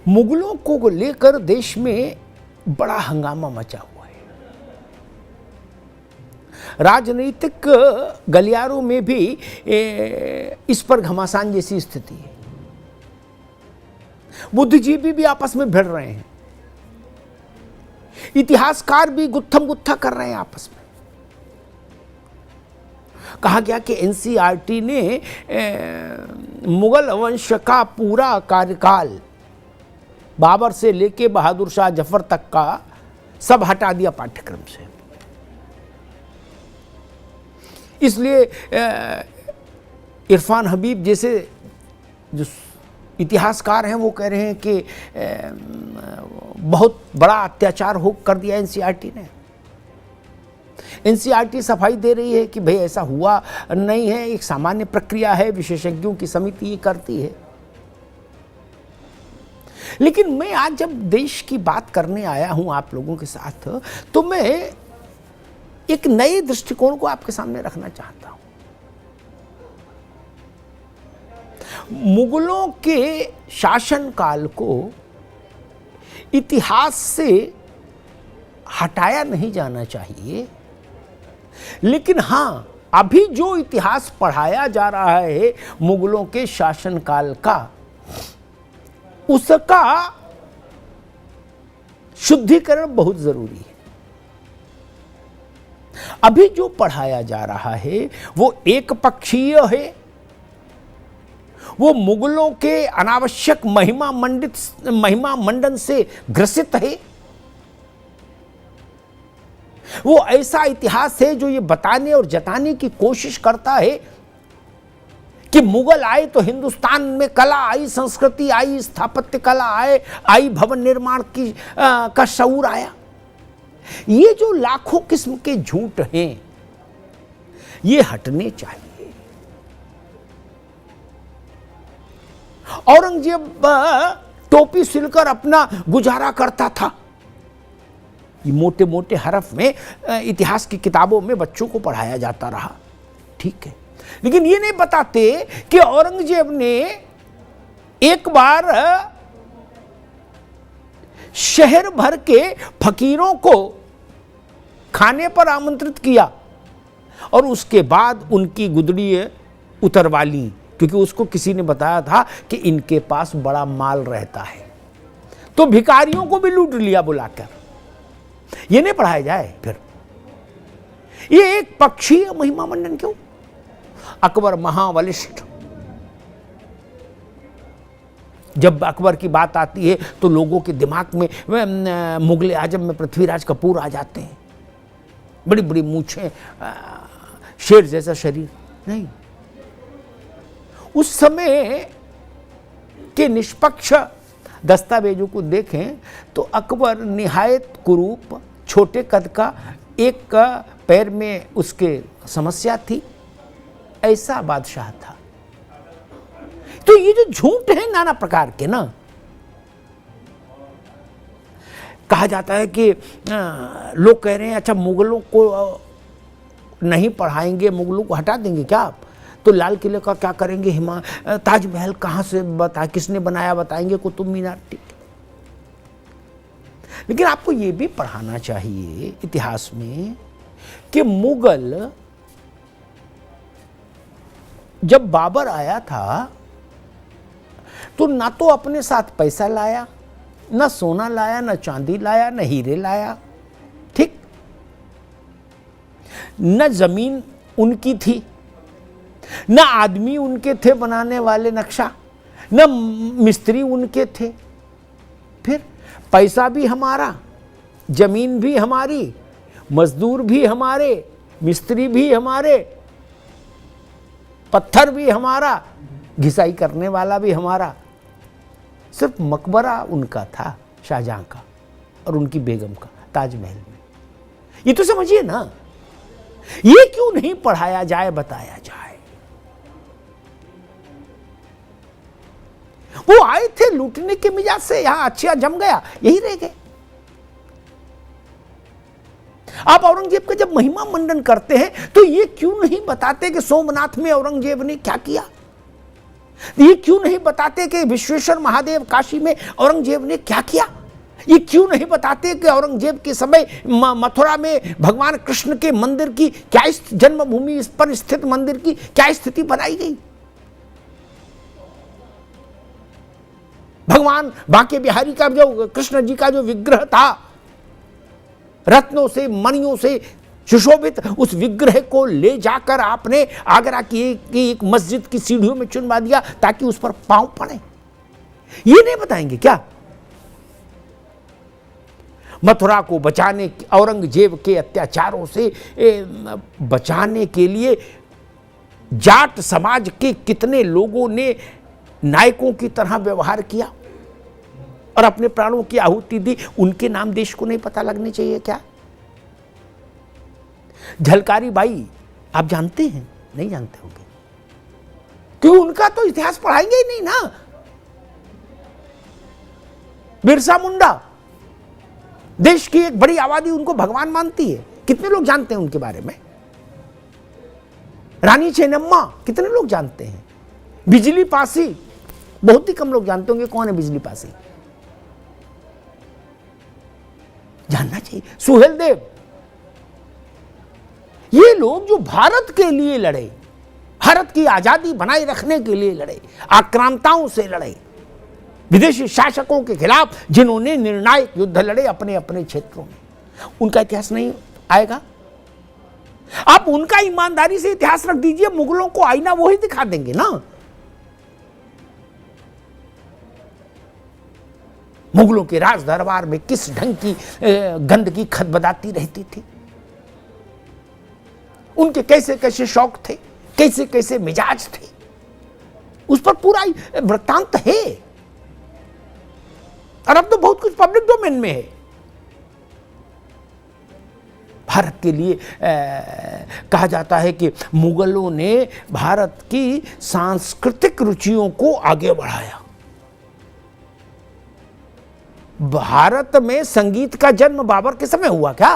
मुगलों को लेकर देश में बड़ा हंगामा मचा हुआ है। राजनीतिक गलियारों में भी इस पर घमासान जैसी स्थिति है। बुद्धिजीवी भी आपस में भिड़ रहे हैं, इतिहासकार भी गुत्थम गुत्था कर रहे हैं आपस में। कहा गया कि एनसीईआरटी ने मुगल वंश का पूरा कार्यकाल बाबर से लेके बहादुर शाह जफर तक का सब हटा दिया पाठ्यक्रम से। इसलिए इरफान हबीब जैसे जो इतिहासकार हैं वो कह रहे हैं कि बहुत बड़ा अत्याचार कर दिया एनसीईआरटी ने। एनसीईआरटी सफाई दे रही है कि भाई ऐसा हुआ नहीं है, एक सामान्य प्रक्रिया है, विशेषज्ञों की समिति ये करती है। लेकिन मैं आज जब देश की बात करने आया हूं आप लोगों के साथ, तो मैं एक नए दृष्टिकोण को आपके सामने रखना चाहता हूं। मुगलों के शासनकाल को इतिहास से हटाया नहीं जाना चाहिए, लेकिन हां, अभी जो इतिहास पढ़ाया जा रहा है मुगलों के शासनकाल का, उसका शुद्धिकरण बहुत जरूरी है। अभी जो पढ़ाया जा रहा है वो एक पक्षीय है, वो मुगलों के अनावश्यक महिमा मंडन से ग्रसित है। वो ऐसा इतिहास है जो ये बताने और जताने की कोशिश करता है कि मुगल आए तो हिंदुस्तान में कला आई, संस्कृति आई, स्थापत्य कला आई भवन निर्माण की का शऊर आया। ये जो लाखों किस्म के झूठ हैं, ये हटने चाहिए। औरंगजेब टोपी सिलकर अपना गुजारा करता था। ये मोटे मोटे हरफ में इतिहास की किताबों में बच्चों को पढ़ाया जाता रहा, ठीक है। लेकिन ये नहीं बताते कि औरंगजेब ने एक बार शहर भर के फकीरों को खाने पर आमंत्रित किया और उसके बाद उनकी गुदड़ी उतरवा ली, क्योंकि उसको किसी ने बताया था कि इनके पास बड़ा माल रहता है। तो भिखारियों को भी लूट लिया बुलाकर। ये नहीं पढ़ाया जाए फिर। ये एक पक्षीय महिमा मंडन क्यों? अकबर महाबलिष्ठ, जब अकबर की बात आती है तो लोगों के दिमाग में मुगल आजम में पृथ्वीराज कपूर आ जाते हैं। बड़ी बड़ी मूछें, शेर जैसा शरीर। नहीं, उस समय के निष्पक्ष दस्तावेजों को देखें तो अकबर निहायत कुरूप, छोटे कद का, एक पैर में उसके समस्या थी, ऐसा बादशाह था। तो ये जो झूठ है नाना प्रकार के ना, कहा जाता है कि लोग कह रहे हैं अच्छा मुगलों को नहीं पढ़ाएंगे, मुगलों को हटा देंगे क्या आप? तो लाल किले का क्या करेंगे? ताजमहल कहां से किसने बनाया बताएंगे? कुतुब मीनार, ठीक। लेकिन आपको यह भी पढ़ाना चाहिए इतिहास में कि मुगल जब बाबर आया था तो ना तो अपने साथ पैसा लाया, ना सोना लाया, ना चांदी लाया, ना हीरे लाया, ठीक। न जमीन उनकी थी, न आदमी उनके थे बनाने वाले नक्शा, न मिस्त्री उनके थे। फिर पैसा भी हमारा, जमीन भी हमारी, मजदूर भी हमारे, मिस्त्री भी हमारे, पत्थर भी हमारा, घिसाई करने वाला भी हमारा। सिर्फ मकबरा उनका था, शाहजहां का और उनकी बेगम का, ताजमहल में। ये तो समझिए ना, ये क्यों नहीं पढ़ाया जाए, बताया जाए। वो आए थे लूटने के मिजाज से, यहां अच्छा जम गया, यही रह गए। आप औरंगजेब का जब महिमा मंडन करते हैं तो ये क्यों नहीं बताते कि सोमनाथ में औरंगजेब ने क्या किया? ये क्यों नहीं बताते कि विश्वेश्वर महादेव काशी में औरंगजेब ने क्या किया? ये क्यों नहीं बताते कि औरंगजेब के समय मथुरा में भगवान कृष्ण के मंदिर की क्या, जन्मभूमि पर स्थित मंदिर की क्या स्थिति बनाई गई? भगवान बांके बिहारी का जो कृष्ण जी का जो विग्रह था, रत्नों से मणियों से सुशोभित, उस विग्रह को ले जाकर आपने आगरा की एक मस्जिद की सीढ़ियों में चुनवा दिया ताकि उस पर पांव पड़े। ये नहीं बताएंगे क्या? मथुरा को बचाने, औरंगजेब के अत्याचारों से बचाने के लिए जाट समाज के कितने लोगों ने नायकों की तरह व्यवहार किया और अपने प्राणों की आहुति दी। उनके नाम देश को नहीं पता लगने चाहिए क्या? झलकारी बाई आप जानते हैं? नहीं जानते होंगे, क्यों? उनका तो इतिहास पढ़ाएंगे ही नहीं ना। बिरसा मुंडा, देश की एक बड़ी आबादी उनको भगवान मानती है, कितने लोग जानते हैं उनके बारे में? रानी चेन्नम्मा, कितने लोग जानते हैं? बिजली पासी, बहुत ही कम लोग जानते होंगे कौन है बिजली पासी, जानना चाहिए। सुहेल देव, ये लोग जो भारत के लिए लड़े, भारत की आजादी बनाए रखने के लिए लड़े, आक्रांताओं से लड़े, विदेशी शासकों के खिलाफ जिन्होंने निर्णायक युद्ध लड़े अपने अपने क्षेत्रों में, उनका इतिहास नहीं आएगा? आप उनका ईमानदारी से इतिहास रख दीजिए, मुगलों को आईना वो ही दिखा देंगे ना। मुगलों के राज दरबार में किस ढंग की गंदगी खदबदाती रहती थी, उनके कैसे कैसे शौक थे, कैसे कैसे मिजाज थे, उस पर पूरा वृत्तांत है। और अब तो बहुत कुछ पब्लिक डोमेन में है। भारत के लिए कहा जाता है कि मुगलों ने भारत की सांस्कृतिक रुचियों को आगे बढ़ाया। भारत में संगीत का जन्म बाबर के समय हुआ क्या?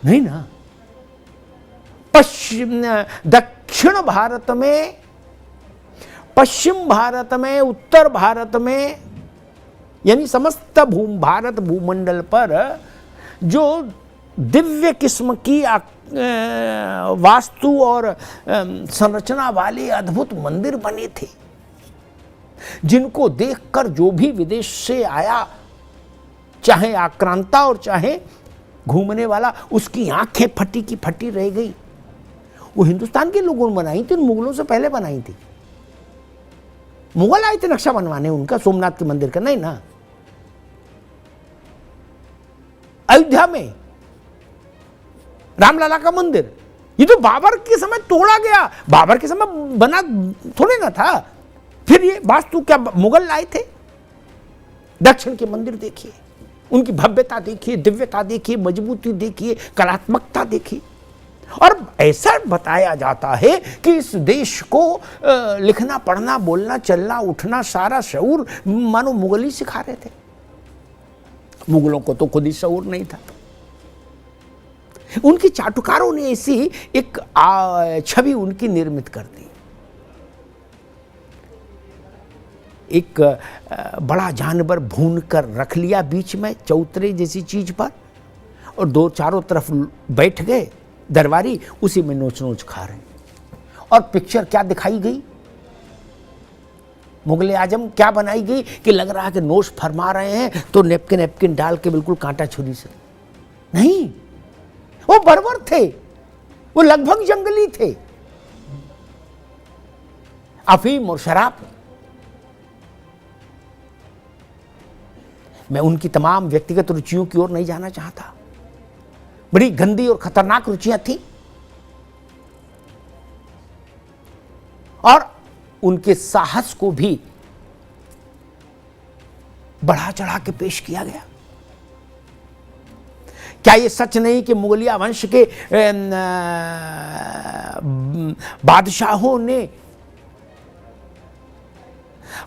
नहीं ना। दक्षिण भारत में, पश्चिम भारत में, उत्तर भारत में, यानी समस्त भारत भूमंडल पर जो दिव्य किस्म की वास्तु और संरचना वाले अद्भुत मंदिर बने थे, जिनको देखकर जो भी विदेश से आया, चाहे आक्रांता और चाहे घूमने वाला, उसकी आंखें फटी की फटी रह गई। वो हिंदुस्तान के लोगों ने बनाई थी, मुगलों से पहले बनाई थी। मुगल आए थे नक्शा बनवाने उनका, सोमनाथ के मंदिर का, नहीं ना। अयोध्या में रामलला का मंदिर, ये तो बाबर के समय तोड़ा गया, बाबर के समय बना थोड़े ना था। फिर ये वास्तु क्या मुगल लाए थे? दक्षिण के मंदिर देखिए, उनकी भव्यता देखिए, दिव्यता देखिए, मजबूती देखिए, कलात्मकता देखिए। और ऐसा बताया जाता है कि इस देश को लिखना, पढ़ना, बोलना, चलना, उठना, सारा शऊर मानो मुगल ही सिखा रहे थे। मुगलों को तो खुद ही शऊर नहीं था। उनकी चाटुकारों ने ऐसी एक छवि उनकी निर्मित कर दी। एक बड़ा जानवर भून कर रख लिया बीच में चौतरे जैसी चीज पर, और दो चारों तरफ बैठ गए दरबारी, उसी में नोच नोच खा रहे। और पिक्चर क्या दिखाई गई? मुगल आजम क्या बनाई गई कि लग रहा है कि नोश फरमा रहे हैं तो नेपकिन नेपकिन डाल के बिल्कुल कांटा छुरी से नहीं, वो बर्बर थे, वो लगभग जंगली थे। अफीम और शराब, मैं उनकी तमाम व्यक्तिगत रुचियों की ओर नहीं जाना चाहता, बड़ी गंदी और खतरनाक रुचियां थी। और उनके साहस को भी बढ़ा चढ़ा के पेश किया गया। क्या यह सच नहीं कि मुगलिया वंश के बादशाहों ने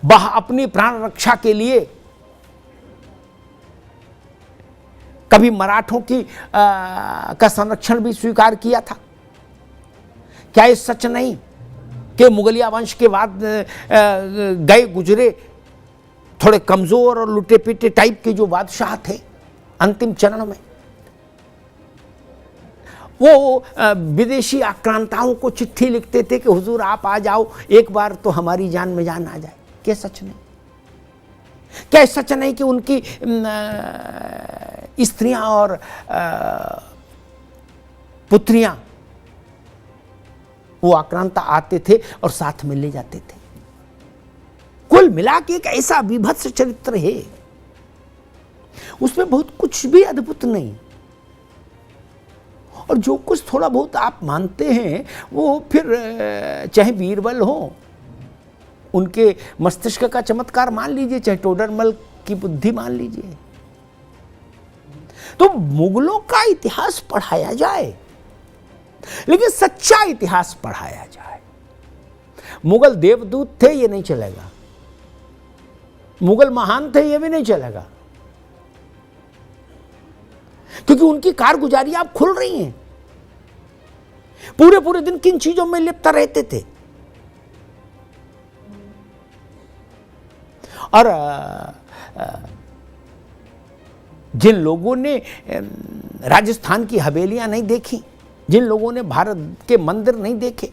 अपनी प्राण रक्षा के लिए कभी मराठों की का संरक्षण भी स्वीकार किया था? क्या ये सच नहीं कि मुगलिया वंश के बाद गए गुजरे थोड़े कमजोर और लुटे पिटे टाइप के जो बादशाह थे अंतिम चरण में, वो विदेशी आक्रांताओं को चिट्ठी लिखते थे कि हुजूर आप आ जाओ, एक बार तो हमारी जान में जान आ जाए। क्या सच नहीं? क्या सच नहीं कि उनकी स्त्रियां और पुत्रियां वो आक्रांता आते थे और साथ में ले जाते थे। कुल मिला के एक ऐसा विभत्स चरित्र है, उसमें बहुत कुछ भी अद्भुत नहीं, और जो कुछ थोड़ा बहुत आप मानते हैं वो फिर चाहे बीरबल हो, उनके मस्तिष्क का चमत्कार मान लीजिए, चाहे टोडरमल की बुद्धि मान लीजिए। तो मुगलों का इतिहास पढ़ाया जाए, लेकिन सच्चा इतिहास पढ़ाया जाए। मुगल देवदूत थे ये नहीं चलेगा, मुगल महान थे ये भी नहीं चलेगा, क्योंकि उनकी कारगुजारी आप खुल रही हैं। पूरे पूरे दिन किन चीजों में लिप्त रहते थे, और जिन लोगों ने राजस्थान की हवेलियां नहीं देखी, जिन लोगों ने भारत के मंदिर नहीं देखे,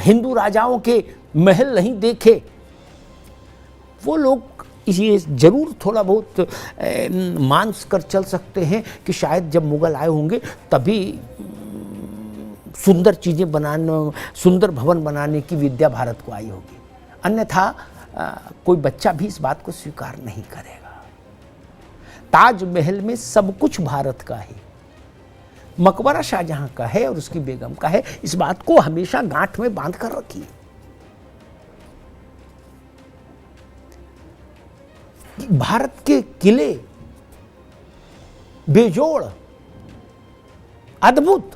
हिंदू राजाओं के महल नहीं देखे, वो लोग ये जरूर थोड़ा बहुत मांस कर चल सकते हैं कि शायद जब मुगल आए होंगे तभी सुंदर चीज़ें बनाने, सुंदर भवन बनाने की विद्या भारत को आई होगी, अन्यथा कोई बच्चा भी इस बात को स्वीकार नहीं करेगा। ताजमहल में सब कुछ भारत का है, मकबरा शाहजहां का है और उसकी बेगम का है, इस बात को हमेशा गांठ में बांध कर रखिए। भारत के किले बेजोड़, अद्भुत,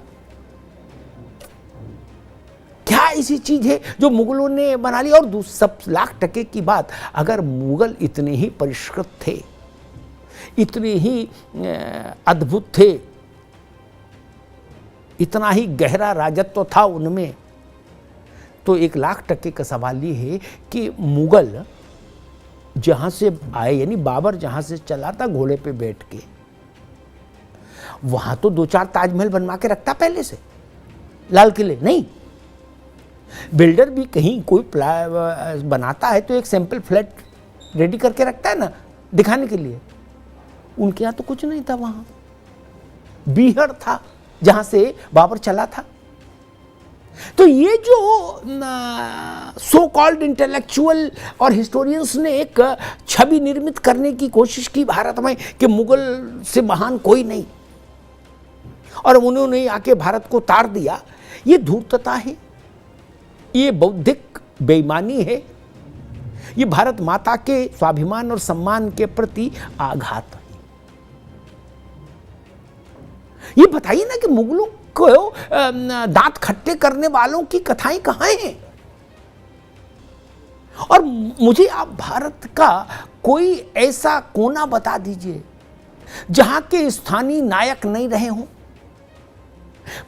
क्या ऐसी चीज है जो मुगलों ने बना ली? और सब लाख टके की बात, अगर मुगल इतने ही परिष्कृत थे, इतने ही अद्भुत थे, इतना ही गहरा राजत्व था उनमें, तो 1,00,000% का सवाल ये है कि मुगल जहां से आए, यानी बाबर जहां से चला था घोड़े पे बैठ के, वहां तो 2-4 ताजमहल बनवा के रखता पहले से, लाल किले नहीं। बिल्डर भी कहीं कोई बनाता है तो एक सैंपल फ्लैट रेडी करके रखता है ना, दिखाने के लिए। उनके यहां तो कुछ नहीं था, वहां बीहड़ था जहां से बाबर चला था। तो ये जो सो कॉल्ड इंटेलेक्चुअल और हिस्टोरियंस ने एक छवि निर्मित करने की कोशिश की भारत में कि मुगल से महान कोई नहीं, और उन्होंने आके भारत को तार दिया, ये धूर्तता है, ये बौद्धिक बेईमानी है, ये भारत माता के स्वाभिमान और सम्मान के प्रति आघात है। ये बताइए ना कि मुगलों को दांत खट्टे करने वालों की कथाएं कहां हैं? और मुझे आप भारत का कोई ऐसा कोना बता दीजिए जहां के स्थानीय नायक नहीं रहे हों।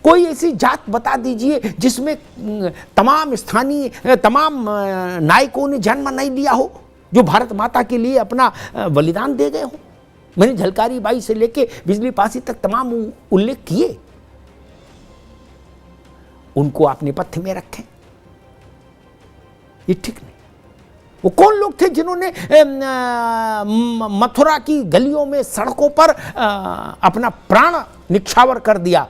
कोई ऐसी जात बता दीजिए जिसमें तमाम नायकों ने जन्म नहीं लिया हो, जो भारत माता के लिए अपना बलिदान दे गए हो। मैंने झलकारी बाई से लेके बिजली पासी तक तमाम उल्लेख किए, उनको आप नेपथ्य में रखें, ये ठीक नहीं। वो कौन लोग थे जिन्होंने मथुरा की गलियों में, सड़कों पर अपना प्राण निक्षावर कर दिया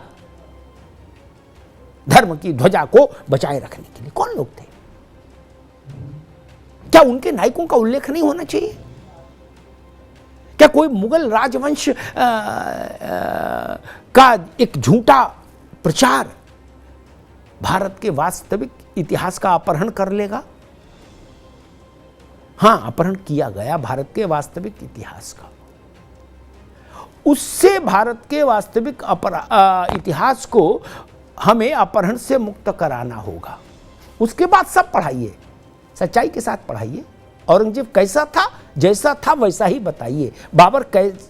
धर्म की ध्वजा को बचाए रखने के लिए? कौन लोग थे? क्या उनके नायकों का उल्लेख नहीं होना चाहिए? क्या कोई मुगल राजवंश का एक झूठा प्रचार भारत के वास्तविक इतिहास का अपहरण कर लेगा? हां, अपहरण किया गया भारत के वास्तविक इतिहास का। उससे भारत के वास्तविक इतिहास को हमें अपहरण से मुक्त कराना होगा। उसके बाद सब पढ़ाइए, सच्चाई के साथ पढ़ाइए। औरंगजेब कैसा था जैसा था वैसा ही बताइए, बाबर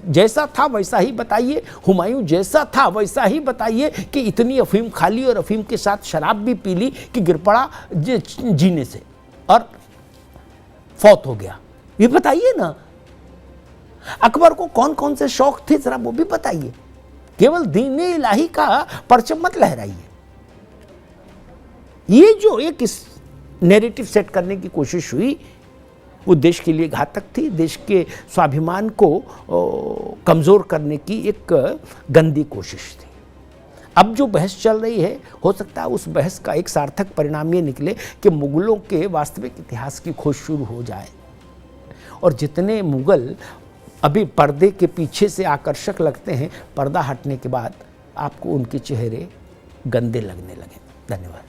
जैसा था वैसा ही बताइए, हुमायूं जैसा था वैसा ही बताइए कि इतनी अफीम खा ली और अफीम के साथ शराब भी पी ली कि गिर पड़ा जीने से और फौत हो गया, ये बताइए ना। अकबर को कौन कौन से शौक थे जरा वो भी बताइए, केवल दीन इलाही का परचम मत लहराइए। ये जो एक नैरेटिव सेट करने की कोशिश हुई वो देश के लिए घातक थी, देश के स्वाभिमान को कमज़ोर करने की एक गंदी कोशिश थी। अब जो बहस चल रही है, हो सकता है उस बहस का एक सार्थक परिणाम ये निकले कि मुगलों के वास्तविक इतिहास की खोज शुरू हो जाए और जितने मुगल अभी पर्दे के पीछे से आकर्षक लगते हैं, पर्दा हटने के बाद आपको उनके चेहरे गंदे लगने लगे। धन्यवाद।